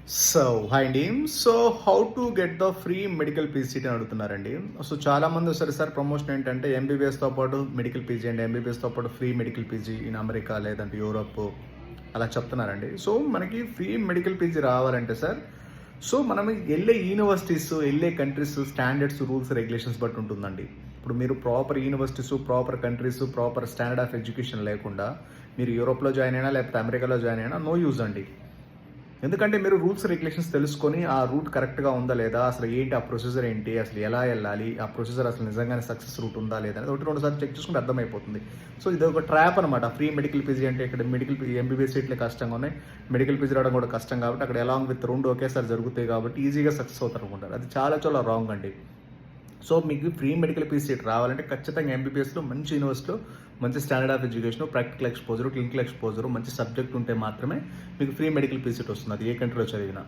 So hi అండి. So how to get the free medical PG seat అని అడుగుతున్నారండి. So చాలా మంది వస్తారు సార్ ప్రమోషన్ ఏంటంటే ఎంబీబీఎస్తో పాటు మెడికల్ పీజీ అండి, ఎంబీబీఎస్తో పాటు free medical PG in America లేదంటే యూరోప్ అలా చెప్తున్నారండి. సో మనకి ఫ్రీ మెడికల్ పీజీ రావాలంటే సార్, సో మనం వెళ్ళే యూనివర్సిటీస్, వెళ్ళే కంట్రీస్ స్టాండర్డ్స్, రూల్స్, రెగ్యులేషన్స్ బట్టి ఉంటుందండి. ఇప్పుడు మీరు proper universities, proper countries, proper standard of education లేకుండా మీరు యూరోప్లో జాయిన్ అయినా లేకపోతే అమెరికాలో జాయిన్ అయినా నో యూజ్ అండి. ఎందుకంటే మీరు రూల్స్ రెగ్యులేషన్స్ తెలుసుకొని ఆ రూట్ కరెక్ట్గా ఉందా లేదా, అసలు ఏంటి ఆ ప్రొసీజర్ ఏంటి, అసలు ఎలా వెళ్ళాలి, ఆ ప్రొసీజర్ అసలు నిజంగానే సక్సెస్ రూట్ ఉందా లేదా అనేది ఒకటి రెండు సార్లు చెక్ చేసుకుంటే అర్థమైపోతుంది. సో ఇది ఒక ట్రాప్ అనమాట. ఫ్రీ మెడికల్ పీజీ అంటే ఇక్కడ మెడికల్ ఎంబీబీఎస్ సీట్లు కష్టంగా ఉన్నాయి, మెడికల్ పీజీ రావడం కూడా కష్టం కాబట్టి అక్కడ అలాంగ్ విత్ రెండు ఒకేసారి జరుగుతాయి కాబట్టి ఈజీగా సక్సెస్ అవుతారు అనుకుంటారు. అది చాలా చాలా రాంగ్ అండి. సో మీకు ఫ్రీ మెడికల్ పీజీ సీట్ రావాలంటే ఖచ్చితంగా ఎంబీబీఎస్లో మంచి యూనివర్సిటీలో మంచి standard of education, practical exposure, clinical exposure, మంచి సబ్జెక్ట్ ఉంటే మాత్రమే మీకు ఫ్రీ మెడికల్ పీజీ సీట్ వస్తుంది, అది ఏ కంట్రీలో చదివినా.